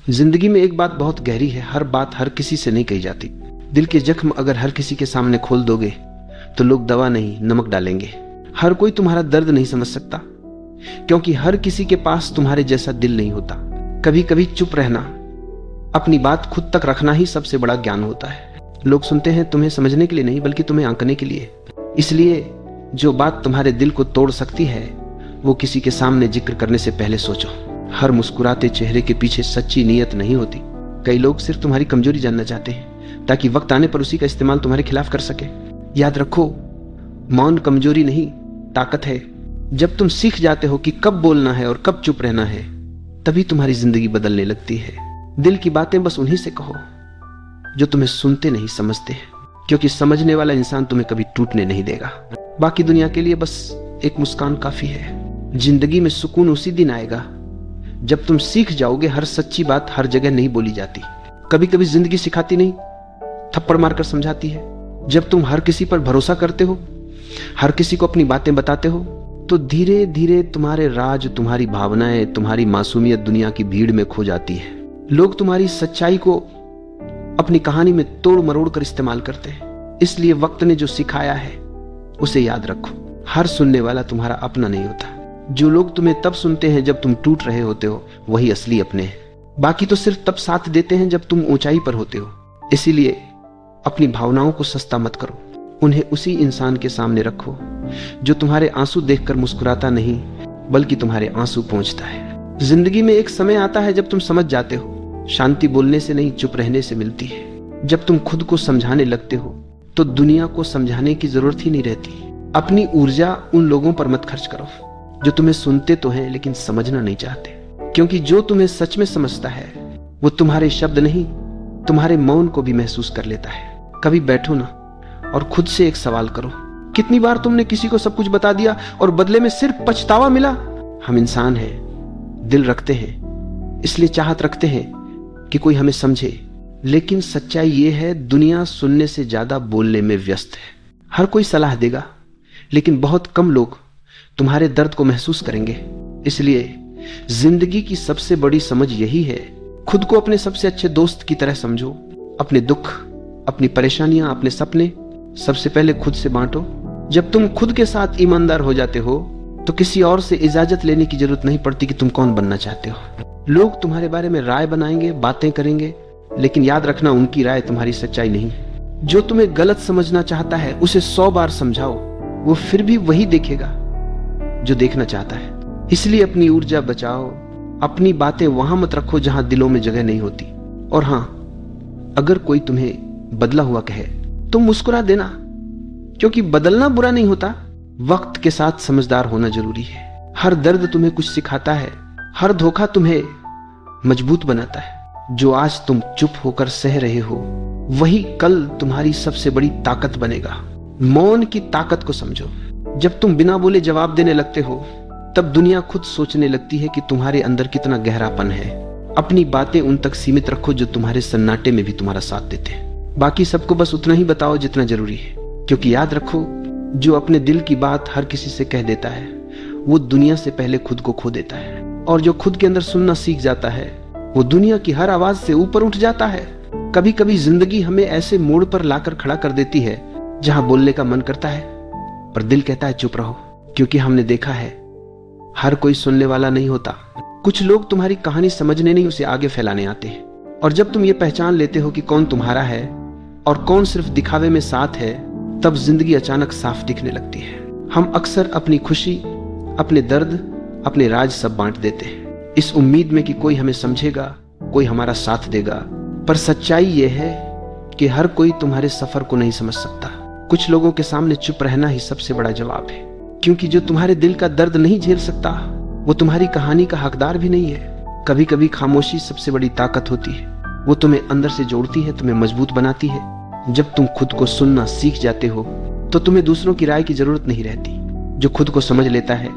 जिंदगी में एक बात बहुत गहरी है, हर बात हर किसी से नहीं कही जाती। दिल के जख्म अगर हर किसी के सामने खोल दोगे तो लोग दवा नहीं नमक डालेंगे। हर कोई तुम्हारा दर्द नहीं समझ सकता, क्योंकि हर किसी के पास तुम्हारे जैसा दिल नहीं होता। कभी कभी चुप रहना, अपनी बात खुद तक रखना ही सबसे बड़ा ज्ञान होता है। लोग सुनते हैं तुम्हें समझने के लिए नहीं, बल्कि तुम्हें आंकने के लिए। इसलिए जो बात तुम्हारे दिल को तोड़ सकती है वो किसी के सामने जिक्र करने से पहले सोचो। हर मुस्कुराते चेहरे के पीछे सच्ची नीयत नहीं होती। कई लोग सिर्फ तुम्हारी कमजोरी जानना चाहते हैं ताकि वक्त आने पर उसी का इस्तेमाल तुम्हारे खिलाफ कर सके। याद रखो, मौन कमजोरी नहीं ताकत है। जब तुम सीख जाते हो कि कब बोलना है और कब चुप रहना है, तभी तुम्हारी जिंदगी बदलने लगती है। दिल की बातें बस उन्हीं से कहो जो तुम्हें सुनते नहीं समझते, क्योंकि समझने वाला इंसान तुम्हें कभी टूटने नहीं देगा। बाकी दुनिया के लिए बस एक मुस्कान काफी है। जिंदगी में सुकून उसी दिन आएगा जब तुम सीख जाओगे हर सच्ची बात हर जगह नहीं बोली जाती। कभी कभी जिंदगी सिखाती नहीं, थप्पड़ मारकर समझाती है। जब तुम हर किसी पर भरोसा करते हो, हर किसी को अपनी बातें बताते हो, तो धीरे धीरे तुम्हारे राज, तुम्हारी भावनाएं, तुम्हारी मासूमियत दुनिया की भीड़ में खो जाती है। लोग तुम्हारी सच्चाई को अपनी कहानी में तोड़ मरोड़ कर इस्तेमाल करते हैं। इसलिए वक्त ने जो सिखाया है उसे याद रखो। हर सुनने वाला तुम्हारा अपना नहीं होता। जो लोग तुम्हें तब सुनते हैं जब तुम टूट रहे होते हो, वही असली अपने हैं। बाकी तो सिर्फ तब साथ देते हैं जब तुम ऊंचाई पर होते हो। इसीलिए अपनी भावनाओं को सस्ता मत करो। उन्हें उसी इंसान के सामने रखो जो तुम्हारे आंसू देखकर मुस्कुराता नहीं, बल्कि तुम्हारे आंसू पोंछता है। जिंदगी में एक समय आता है जब तुम समझ जाते हो, शांति बोलने से नहीं चुप रहने से मिलती है। जब तुम खुद को समझाने लगते हो तो दुनिया को समझाने की जरूरत ही नहीं रहती। अपनी ऊर्जा उन लोगों पर मत खर्च करो जो तुम्हें सुनते तो हैं लेकिन समझना नहीं चाहते, क्योंकि जो तुम्हें सच में समझता है वो तुम्हारे शब्द नहीं, तुम्हारे मौन को भी महसूस कर लेता है। कभी बैठो ना और खुद से एक सवाल करो, कितनी बार तुमने किसी को सब कुछ बता दिया और बदले में सिर्फ पछतावा मिला? हम इंसान हैं, दिल रखते हैं, इसलिए चाहत रखते हैं कि कोई हमें समझे। लेकिन सच्चाई ये है, दुनिया सुनने से ज्यादा बोलने में व्यस्त है। हर कोई सलाह देगा, लेकिन बहुत कम लोग तुम्हारे दर्द को महसूस करेंगे। इसलिए जिंदगी की सबसे बड़ी समझ यही है, खुद को अपने सबसे अच्छे दोस्त की तरह समझो। अपने दुख, अपनी परेशानियां, अपने सपने सबसे पहले खुद से बांटो। जब तुम खुद के साथ ईमानदार हो जाते हो तो किसी और से इजाजत लेने की जरूरत नहीं पड़ती कि तुम कौन बनना चाहते हो। लोग तुम्हारे बारे में राय बनाएंगे, बातें करेंगे, लेकिन याद रखना उनकी राय तुम्हारी सच्चाई नहीं। जो तुम्हें गलत समझना चाहता है उसे 100 बार समझाओ, वो फिर भी वही देखेगा जो देखना चाहता है। इसलिए अपनी ऊर्जा बचाओ, अपनी बातें वहां मत रखो जहां दिलों में जगह नहीं होती। और हां, अगर कोई तुम्हें बदला हुआ कहे तो मुस्कुरा देना, क्योंकि बदलना बुरा नहीं होता, वक्त के साथ समझदार होना जरूरी है। हर दर्द तुम्हें कुछ सिखाता है, हर धोखा तुम्हें मजबूत बनाता है। जो आज तुम चुप होकर सह रहे हो वही कल तुम्हारी सबसे बड़ी ताकत बनेगा। मौन की ताकत को समझो। जब तुम बिना बोले जवाब देने लगते हो तब दुनिया खुद सोचने लगती है कि तुम्हारे अंदर कितना गहरापन है। अपनी बातें उन तक सीमित रखो जो तुम्हारे सन्नाटे में भी तुम्हारा साथ देते हैं। बाकी सबको बस उतना ही बताओ जितना जरूरी है, क्योंकि याद रखो, जो अपने दिल की बात हर किसी से कह देता है वो दुनिया से पहले खुद को खो देता है। और जो खुद के अंदर सुनना सीख जाता है वो दुनिया की हर आवाज से ऊपर उठ जाता है। कभी कभी जिंदगी हमें ऐसे मोड़ पर लाकर खड़ा कर देती है जहां बोलने का मन करता है पर दिल कहता है चुप रहो, क्योंकि हमने देखा है हर कोई सुनने वाला नहीं होता। कुछ लोग तुम्हारी कहानी समझने नहीं, उसे आगे फैलाने आते हैं। और जब तुम ये पहचान लेते हो कि कौन तुम्हारा है और कौन सिर्फ दिखावे में साथ है, तब जिंदगी अचानक साफ दिखने लगती है। हम अक्सर अपनी खुशी, अपने दर्द, अपने राज सब बांट देते हैं, इस उम्मीद में कि कोई हमें समझेगा, कोई हमारा साथ देगा। पर सच्चाई यह है कि हर कोई तुम्हारे सफर को नहीं समझ सकता। कुछ लोगों के सामने चुप रहना ही सबसे बड़ा जवाब है, क्योंकि जो तुम्हारे दिल का दर्द नहीं झेल सकता वो तुम्हारी कहानी का हकदार भी नहीं है। कभी कभी खामोशी सबसे बड़ी ताकत होती है। वो तुम्हें अंदर से जोड़ती है, तुम्हें मजबूत बनाती है। जब तुम खुद को सुनना सीख जाते हो तो तुम्हें दूसरों की राय की जरूरत नहीं रहती। जो खुद को समझ लेता है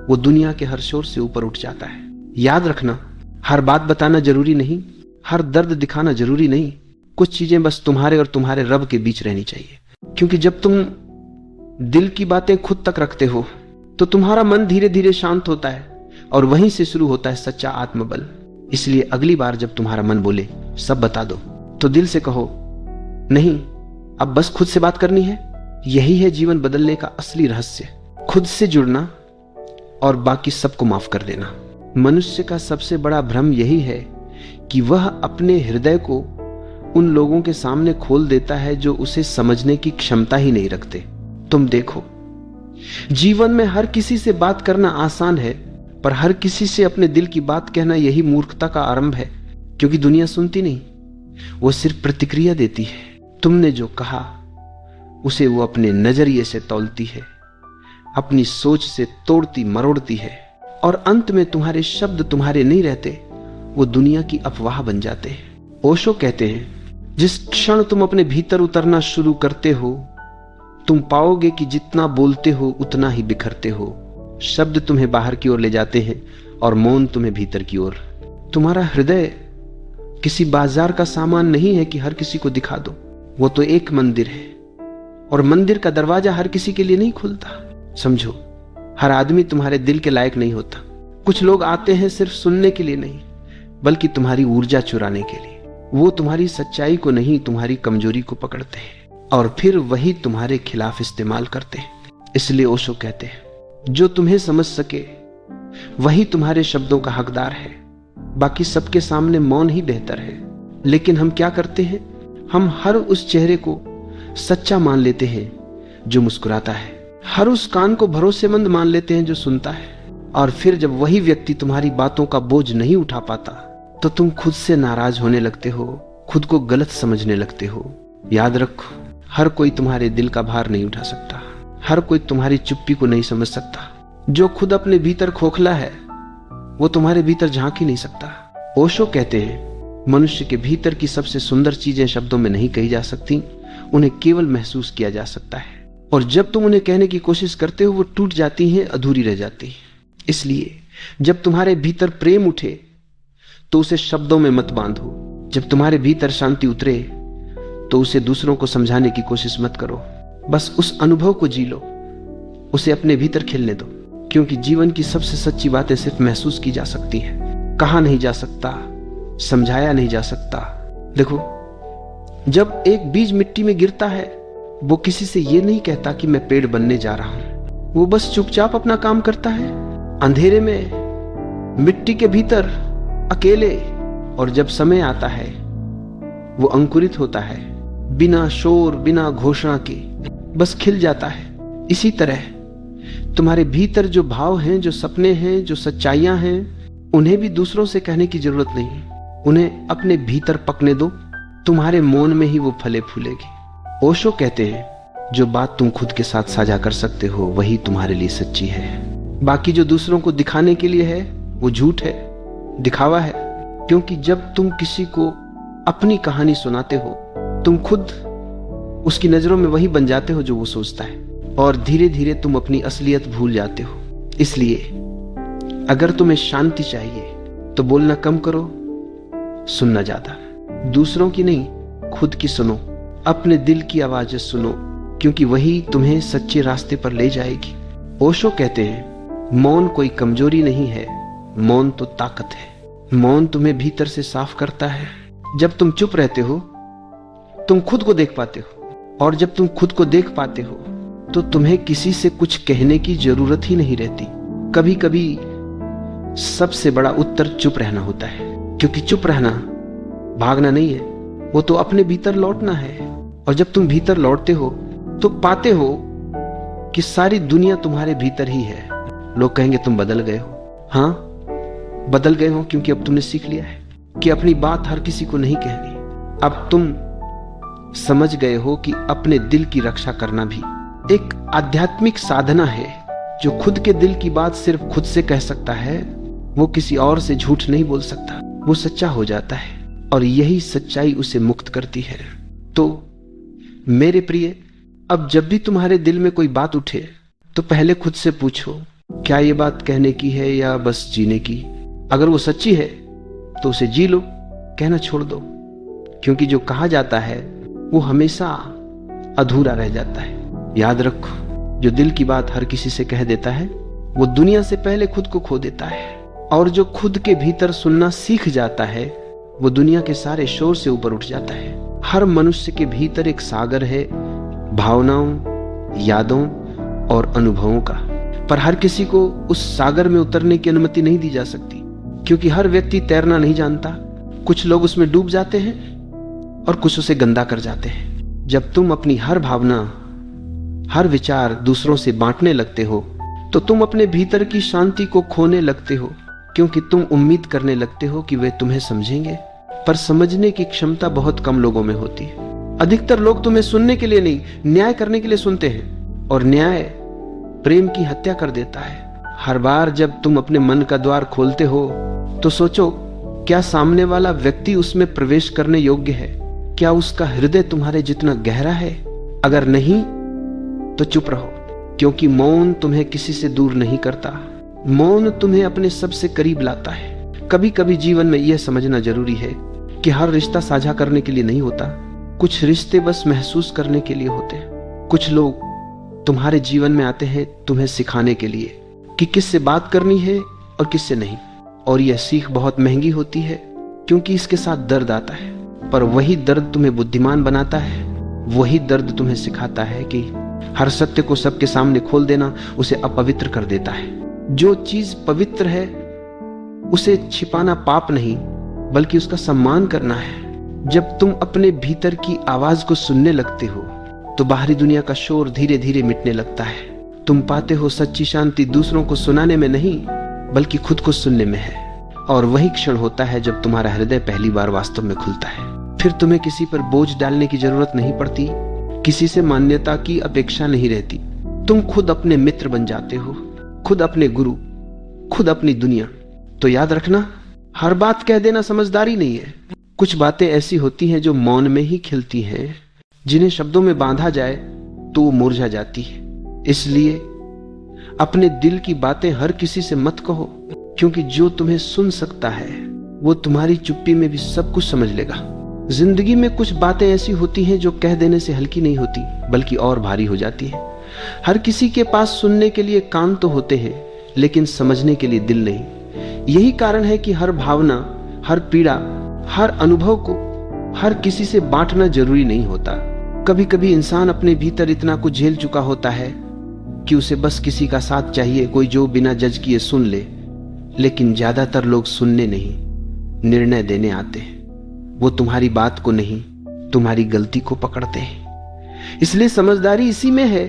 वो दुनिया के हर शोर से ऊपर उठ जाता है। याद रखना, हर बात बताना जरूरी नहीं, हर दर्द दिखाना जरूरी नहीं। कुछ चीजें बस तुम्हारे और तुम्हारे रब के बीच रहनी चाहिए, क्योंकि जब तुम दिल की बातें खुद तक रखते हो तो तुम्हारा मन धीरे धीरे शांत होता है और वहीं से शुरू होता है सच्चा आत्मबल। इसलिए अगली बार जब तुम्हारा मन बोले सब बता दो, तो दिल से कहो नहीं, अब बस खुद से बात करनी है। यही है जीवन बदलने का असली रहस्य, खुद से जुड़ना और बाकी सबको माफ कर देना। मनुष्य का सबसे बड़ा भ्रम यही है कि वह अपने हृदय को उन लोगों के सामने खोल देता है जो उसे समझने की क्षमता ही नहीं रखते। तुम देखो, जीवन में हर किसी से बात करना आसान है, पर हर किसी से अपने दिल की बात कहना यही मूर्खता का आरंभ है, क्योंकि दुनिया सुनती नहीं, वो सिर्फ प्रतिक्रिया देती है। तुमने जो कहा उसे वो अपने नजरिए से तौलती है, अपनी सोच से तोड़ती मरोड़ती है, और अंत में तुम्हारे शब्द तुम्हारे नहीं रहते, वो दुनिया की अफवाह बन जाते हैं। ओशो कहते हैं, जिस क्षण तुम अपने भीतर उतरना शुरू करते हो, तुम पाओगे कि जितना बोलते हो उतना ही बिखरते हो। शब्द तुम्हें बाहर की ओर ले जाते हैं और मौन तुम्हें भीतर की ओर। तुम्हारा हृदय किसी बाजार का सामान नहीं है कि हर किसी को दिखा दो। वो तो एक मंदिर है, और मंदिर का दरवाजा हर किसी के लिए नहीं खुलता। समझो, हर आदमी तुम्हारे दिल के लायक नहीं होता। कुछ लोग आते हैं सिर्फ सुनने के लिए नहीं, बल्कि तुम्हारी ऊर्जा चुराने के लिए। वो तुम्हारी सच्चाई को नहीं, तुम्हारी कमजोरी को पकड़ते हैं और फिर वही तुम्हारे खिलाफ इस्तेमाल करते हैं। इसलिए ओशो कहते हैं, जो तुम्हें समझ सके वही तुम्हारे शब्दों का हकदार है, बाकी सबके सामने मौन ही बेहतर है। लेकिन हम क्या करते हैं, हम हर उस चेहरे को सच्चा मान लेते हैं जो मुस्कुराता है, हर उस कान को भरोसेमंद मान लेते हैं जो सुनता है, और फिर जब वही व्यक्ति तुम्हारी बातों का बोझ नहीं उठा पाता तो तुम खुद से नाराज होने लगते हो, खुद को गलत समझने लगते हो। याद रखो, हर कोई तुम्हारे दिल का भार नहीं उठा सकता, हर कोई तुम्हारी चुप्पी को नहीं समझ सकता। जो खुद अपने भीतर खोखला है वो तुम्हारे भीतर झांक ही नहीं सकता। ओशो कहते हैं, मनुष्य के भीतर की सबसे सुंदर चीजें शब्दों में नहीं कही जा सकती, उन्हें केवल महसूस किया जा सकता है, और जब तुम उन्हें कहने की कोशिश करते हो वो टूट जाती हैं, अधूरी रह जाती हैं। इसलिए जब तुम्हारे भीतर प्रेम उठे तो उसे शब्दों में मत बांधो। जब तुम्हारे भीतर शांति उतरे तो उसे दूसरों को समझाने की कोशिश मत करो, बस उस अनुभव को जी लो, उसे अपने भीतर खिलने दो। क्योंकि जीवन की सबसे सच्ची बातें सिर्फ महसूस की जा सकती हैं, कहा नहीं जा सकता, समझाया नहीं जा सकता। देखो, जब एक बीज मिट्टी में गिरता है वो किसी से ये नहीं कहता कि मैं पेड़ बनने जा रहा हूं, वो बस चुपचाप अपना काम करता है अंधेरे में, मिट्टी के भीतर, अकेले। और जब समय आता है वो अंकुरित होता है, बिना शोर, बिना घोषणा के, बस खिल जाता है। इसी तरह तुम्हारे भीतर जो भाव हैं, जो सपने हैं, जो सच्चाइयां हैं, उन्हें भी दूसरों से कहने की जरूरत नहीं, उन्हें अपने भीतर पकने दो, तुम्हारे मौन में ही वो फले फूलेगी। ओशो कहते हैं, जो बात तुम खुद के साथ साझा कर सकते हो वही तुम्हारे लिए सच्ची है। बाकी जो दूसरों को दिखाने के लिए है वो झूठ है, दिखावा है। क्योंकि जब तुम किसी को अपनी कहानी सुनाते हो, तुम खुद उसकी नजरों में वही बन जाते हो जो वो सोचता है, और धीरे धीरे तुम अपनी असलियत भूल जाते हो। इसलिए अगर तुम्हें शांति चाहिए तो बोलना कम करो, सुनना ज्यादा। दूसरों की नहीं, खुद की सुनो, अपने दिल की आवाजें सुनो, क्योंकि वही तुम्हें सच्चे रास्ते पर ले जाएगी। ओशो कहते हैं, मौन कोई कमजोरी नहीं है, मौन तो ताकत है। मौन तुम्हें भीतर से साफ करता है। जब तुम चुप रहते हो तुम खुद को देख पाते हो, और जब तुम खुद को देख पाते हो तो तुम्हें किसी से कुछ कहने की जरूरत ही नहीं रहती। कभी कभी सबसे बड़ा उत्तर चुप रहना होता है, क्योंकि चुप रहना भागना नहीं है, वो तो अपने भीतर लौटना है। और जब तुम भीतर लौटते हो तो पाते हो कि सारी दुनिया तुम्हारे भीतर ही है। लोग कहेंगे तुम बदल गए हो। हाँ, बदल गए हो, क्योंकि अब तुमने सीख लिया है कि अपनी बात हर किसी को नहीं कहनी। अब तुम समझ गए हो कि अपने दिल की रक्षा करना भी एक आध्यात्मिक साधना है। जो खुद के दिल की बात सिर्फ खुद से कह सकता है, वो किसी और से झूठ नहीं बोल सकता, वो सच्चा हो जाता है, और यही सच्चाई उसे मुक्त करती है। तो मेरे प्रिय, अब जब भी तुम्हारे दिल में कोई बात उठे तो पहले खुद से पूछो, क्या ये बात कहने की है या बस जीने की? अगर वो सच्ची है तो उसे जी लो, कहना छोड़ दो, क्योंकि जो कहा जाता है वो हमेशा अधूरा रह जाता है। याद रखो, जो दिल की बात हर किसी से कह देता है वो दुनिया से पहले खुद को खो देता है, और जो खुद के भीतर सुनना सीख जाता है वो दुनिया के सारे शोर से ऊपर उठ जाता है। हर मनुष्य के भीतर एक सागर है, भावनाओं, यादों और अनुभवों का। पर हर किसी को उस सागर में उतरने की अनुमति नहीं दी जा सकती, क्योंकि हर व्यक्ति तैरना नहीं जानता। कुछ लोग उसमें डूब जाते हैं और कुछ उसे गंदा कर जाते हैं। जब तुम अपनी हर भावना, हर विचार दूसरों से बांटने लगते हो तो तुम अपने भीतर की शांति को खोने लगते हो, क्योंकि तुम उम्मीद करने लगते हो कि वे तुम्हें समझेंगे। पर समझने की क्षमता बहुत कम लोगों में होती है। अधिकतर लोग तुम्हें सुनने के लिए नहीं, न्याय करने के लिए सुनते हैं, और न्याय प्रेम की हत्या कर देता है। हर बार जब तुम अपने मन का द्वार खोलते हो तो सोचो, क्या सामने वाला व्यक्ति उसमें प्रवेश करने योग्य है? क्या उसका हृदय तुम्हारे जितना गहरा है? अगर नहीं तो चुप रहो, क्योंकि मौन तुम्हें किसी से दूर नहीं करता। मौन तुम्हें अपने सबसे करीब लाता है। कभी कभी जीवन में यह समझना जरूरी है कि हर रिश्ता साझा करने के लिए नहीं होता। कुछ रिश्ते बस महसूस करने के लिए होते हैं। कुछ लोग तुम्हारे जीवन में आते हैं तुम्हें सिखाने के लिए कि किससे बात करनी है और किससे नहीं। और यह सीख बहुत महंगी होती है, क्योंकि इसके साथ दर्द आता है। पर वही दर्द तुम्हें बुद्धिमान बनाता है। वही दर्द तुम्हें सिखाता है कि हर सत्य को सबके सामने खोल देना उसे अपवित्र कर देता है। जो चीज पवित्र है उसे छिपाना पाप नहीं, बल्कि उसका सम्मान करना है। जब तुम अपने भीतर की आवाज को सुनने लगते हो तो बाहरी दुनिया का शोर धीरे धीरे मिटने लगता है। तुम पाते हो सच्ची शांति दूसरों को सुनाने में नहीं, बल्कि खुद को सुनने में है। और वही क्षण होता है जब तुम्हारा हृदय पहली बार वास्तव में खुलता है। फिर तुम्हें किसी पर बोझ डालने की जरूरत नहीं पड़ती, किसी से मान्यता की अपेक्षा नहीं रहती। तुम खुद अपने मित्र बन जाते हो, खुद अपने गुरु, खुद अपनी दुनिया। तो याद रखना, हर बात कह देना समझदारी नहीं है। कुछ बातें ऐसी होती हैं जो मौन में ही खिलती हैं, जिन्हें शब्दों में बांधा जाए तो वो मुरझा जाती है। इसलिए अपने दिल की बातें हर किसी से मत कहो, क्योंकि जो तुम्हें सुन सकता है वो तुम्हारी चुप्पी में भी सब कुछ समझ लेगा। जिंदगी में कुछ बातें ऐसी होती हैं जो कह देने से हल्की नहीं होती, बल्कि और भारी हो जाती है। हर किसी के पास सुनने के लिए कान तो होते हैं, लेकिन समझने के लिए दिल नहीं। यही कारण है कि हर भावना, हर पीड़ा, हर अनुभव को हर किसी से बांटना जरूरी नहीं होता। कभी कभी इंसान अपने भीतर इतना कुछ झेल चुका होता है कि उसे बस किसी का साथ चाहिए, कोई जो बिना जज किए सुन ले। लेकिन ज्यादातर लोग सुनने नहीं, निर्णय देने आते हैं। वो तुम्हारी बात को नहीं, तुम्हारी गलती को पकड़ते हैं। इसलिए समझदारी इसी में है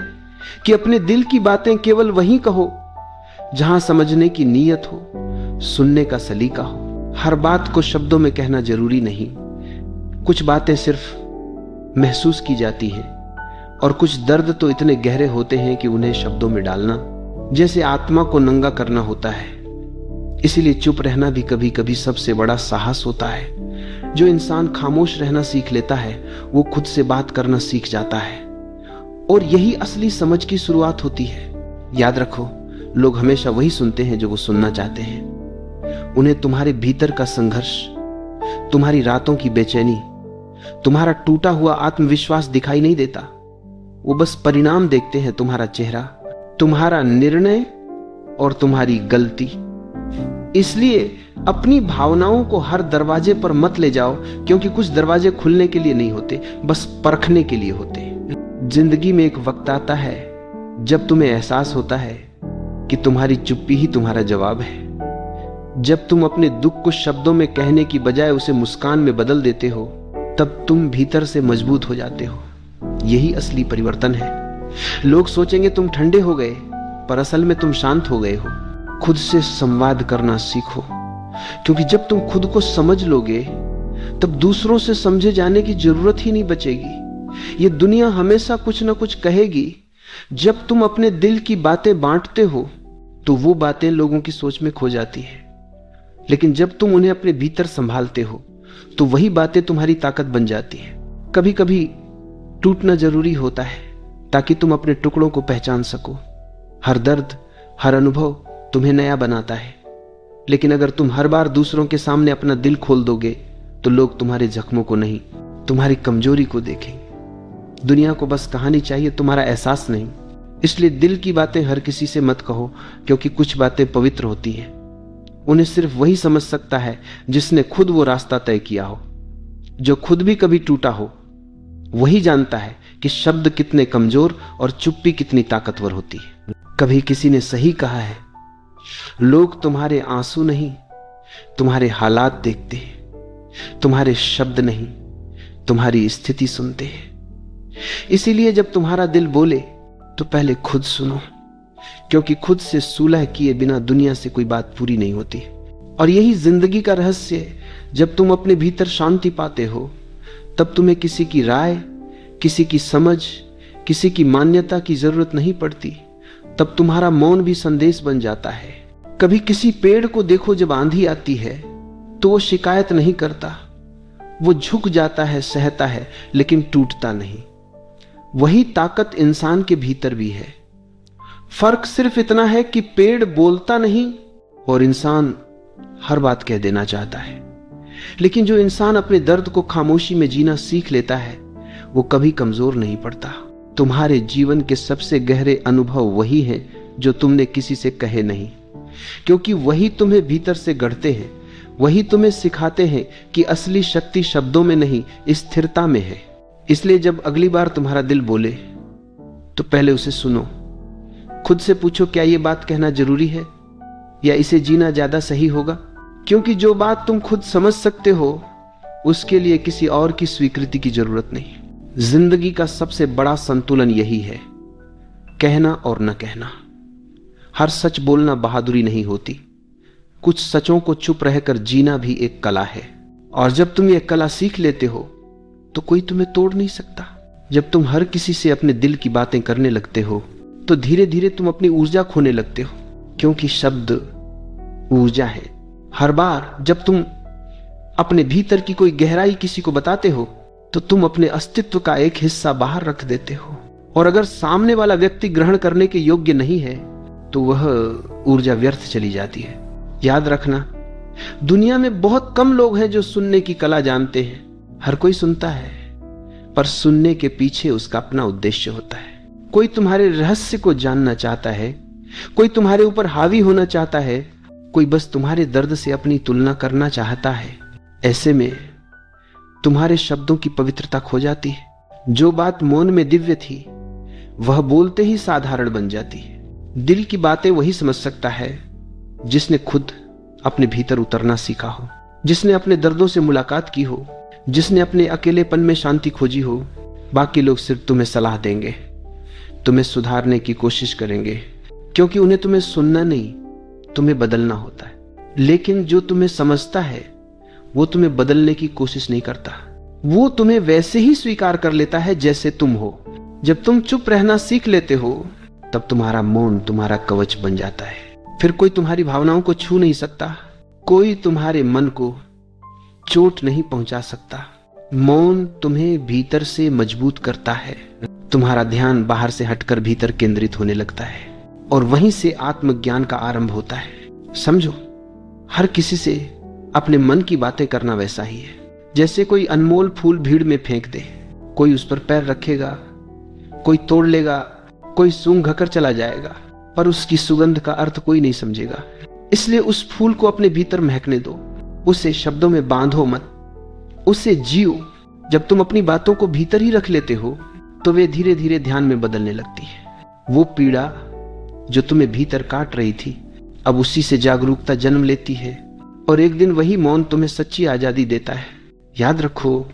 कि अपने दिल की बातें केवल वहीं कहो जहां समझने की नीयत हो, सुनने का सलीका हो। हर बात को शब्दों में कहना जरूरी नहीं। कुछ बातें सिर्फ महसूस की जाती हैं, और कुछ दर्द तो इतने गहरे होते हैं कि उन्हें शब्दों में डालना जैसे आत्मा को नंगा करना होता है। इसीलिए चुप रहना भी कभी कभी सबसे बड़ा साहस होता है। जो इंसान खामोश रहना सीख लेता है वो खुद से बात करना सीख जाता है, और यही असली समझ की शुरुआत होती है। याद रखो, लोग हमेशा वही सुनते हैं जो वो सुनना चाहते हैं। उन्हें तुम्हारे भीतर का संघर्ष, तुम्हारी रातों की बेचैनी, तुम्हारा टूटा हुआ आत्मविश्वास दिखाई नहीं देता। वो बस परिणाम देखते हैं, तुम्हारा चेहरा, तुम्हारा निर्णय और तुम्हारी गलती। इसलिए अपनी भावनाओं को हर दरवाजे पर मत ले जाओ, क्योंकि कुछ दरवाजे खुलने के लिए नहीं होते, बस परखने के लिए होते हैं। जिंदगी में एक वक्त आता है जब तुम्हें एहसास होता है कि तुम्हारी चुप्पी ही तुम्हारा जवाब है। जब तुम अपने दुख को शब्दों में कहने की बजाय उसे मुस्कान में बदल देते हो, तब तुम भीतर से मजबूत हो जाते हो। यही असली परिवर्तन है। लोग सोचेंगे तुम ठंडे हो गए, पर असल में तुम शांत हो गए हो। खुद से संवाद करना सीखो, क्योंकि जब तुम खुद को समझ लोगे तब दूसरों से समझे जाने की जरूरत ही नहीं बचेगी। ये दुनिया हमेशा कुछ ना कुछ कहेगी। जब तुम अपने दिल की बातें बांटते हो तो वो बातें लोगों की सोच में खो जाती है, लेकिन जब तुम उन्हें अपने भीतर संभालते हो तो वही बातें तुम्हारी ताकत बन जाती हैं। कभी कभी टूटना जरूरी होता है ताकि तुम अपने टुकड़ों को पहचान सको। हर दर्द, हर अनुभव तुम्हें नया बनाता है, लेकिन अगर तुम हर बार दूसरों के सामने अपना दिल खोल दोगे तो लोग तुम्हारे जख्मों को नहीं, तुम्हारी कमजोरी को देखेंगे। दुनिया को बस कहानी चाहिए, तुम्हारा एहसास नहीं। इसलिए दिल की बातें हर किसी से मत कहो, क्योंकि कुछ बातें पवित्र होती हैं उन्हें सिर्फ वही समझ सकता है जिसने खुद वो रास्ता तय किया हो। जो खुद भी कभी टूटा हो वही जानता है कि शब्द कितने कमजोर और चुप्पी कितनी ताकतवर होती है। कभी किसी ने सही कहा है, लोग तुम्हारे आंसू नहीं तुम्हारे हालात देखते हैं, तुम्हारे शब्द नहीं तुम्हारी स्थिति सुनते हैं। इसीलिए जब तुम्हारा दिल बोले तो पहले खुद सुनो, क्योंकि खुद से सुलह किए बिना दुनिया से कोई बात पूरी नहीं होती। और यही जिंदगी का रहस्य है। जब तुम अपने भीतर शांति पाते हो तब तुम्हें किसी की राय, किसी की समझ, किसी की मान्यता की जरूरत नहीं पड़ती। तब तुम्हारा मौन भी संदेश बन जाता है। कभी किसी पेड़ को देखो, जब आंधी आती है तो वो शिकायत नहीं करता, वो झुक जाता है, सहता है, लेकिन टूटता नहीं। वही ताकत इंसान के भीतर भी है। फर्क सिर्फ इतना है कि पेड़ बोलता नहीं और इंसान हर बात कह देना चाहता है। लेकिन जो इंसान अपने दर्द को खामोशी में जीना सीख लेता है वो कभी कमजोर नहीं पड़ता। तुम्हारे जीवन के सबसे गहरे अनुभव वही हैं जो तुमने किसी से कहे नहीं, क्योंकि वही तुम्हें भीतर से गढ़ते हैं। वही तुम्हें सिखाते हैं कि असली शक्ति शब्दों में नहीं, स्थिरता में है। इसलिए जब अगली बार तुम्हारा दिल बोले तो पहले उसे सुनो। खुद से पूछो, क्या यह बात कहना जरूरी है या इसे जीना ज्यादा सही होगा? क्योंकि जो बात तुम खुद समझ सकते हो उसके लिए किसी और की स्वीकृति की जरूरत नहीं। जिंदगी का सबसे बड़ा संतुलन यही है, कहना और न कहना। हर सच बोलना बहादुरी नहीं होती। कुछ सचों को चुप रहकर जीना भी एक कला है। और जब तुम ये कला सीख लेते हो तो कोई तुम्हें तोड़ नहीं सकता। जब तुम हर किसी से अपने दिल की बातें करने लगते हो तो धीरे धीरे तुम अपनी ऊर्जा खोने लगते हो, क्योंकि शब्द ऊर्जा है। हर बार जब तुम अपने भीतर की कोई गहराई किसी को बताते हो तो तुम अपने अस्तित्व का एक हिस्सा बाहर रख देते हो। और अगर सामने वाला व्यक्ति ग्रहण करने के योग्य नहीं है तो वह ऊर्जा व्यर्थ चली जाती है। याद रखना, दुनिया में बहुत कम लोग हैं जो सुनने की कला जानते हैं। हर कोई सुनता है, पर सुनने के पीछे उसका अपना उद्देश्य होता है। कोई तुम्हारे रहस्य को जानना चाहता है, कोई तुम्हारे ऊपर हावी होना चाहता है, कोई बस तुम्हारे दर्द से अपनी तुलना करना चाहता है। ऐसे में तुम्हारे शब्दों की पवित्रता खो जाती है। जो बात मौन में दिव्य थी वह बोलते ही साधारण बन जाती है। दिल की बातें वही समझ सकता है जिसने खुद अपने भीतर उतरना सीखा हो, जिसने अपने दर्दों से मुलाकात की हो, जिसने अपने अकेलेपन में शांति खोजी हो। बाकी लोग सिर्फ तुम्हें सलाह देंगे, तुम्हें सुधारने की कोशिश करेंगे, क्योंकि उन्हें तुम्हें सुनना नहीं, तुम्हें बदलना होता है। लेकिन जो तुम्हें समझता है वो तुम्हें बदलने की कोशिश नहीं करता। वो तुम्हें वैसे ही स्वीकार कर लेता है जैसे तुम हो। जब तुम चुप रहना सीख लेते हो तब तुम्हारा मौन तुम्हारा कवच बन जाता है। फिर कोई तुम्हारी भावनाओं को छू नहीं सकता, कोई तुम्हारे मन को चोट नहीं पहुंचा सकता। मौन तुम्हें भीतर से मजबूत करता है। तुम्हारा ध्यान बाहर से हटकर भीतर केंद्रित होने लगता है और वहीं से आत्मज्ञान का आरंभ होता है। समझो, हर किसी से अपने मन की बातें करना वैसा ही है जैसे कोई अनमोल फूल भीड़ में फेंक दे। कोई उस पर पैर रखेगा, कोई तोड़ लेगा, कोई सूंघ कर चला जाएगा, पर उसकी सुगंध का अर्थ कोई नहीं समझेगा। इसलिए उस फूल को अपने भीतर महकने दो, उसे शब्दों में बांधो मत, उसे जियो। जब तुम अपनी बातों को भीतर ही रख लेते हो तो वे धीरे धीरे ध्यान में बदलने लगती है। वो पीड़ा जो तुम्हें भीतर काट रही थी अब उसी से जागरूकता जन्म लेती है और एक दिन वही मौन तुम्हें सच्ची आजादी देता है। याद रखो,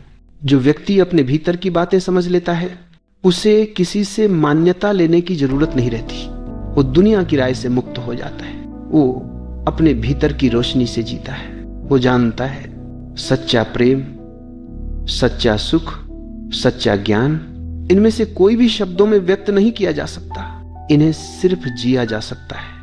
जो व्यक्ति अपने भीतर की बातें समझ लेता है उसे किसी से मान्यता लेने की जरूरत नहीं रहती। वो दुनिया की राय से मुक्त हो जाता है। वो अपने भीतर की रोशनी से जीता है। वो जानता है सच्चा प्रेम, सच्चा सुख, सच्चा ज्ञान, इनमें से कोई भी शब्दों में व्यक्त नहीं किया जा सकता, इन्हें सिर्फ जिया जा सकता है।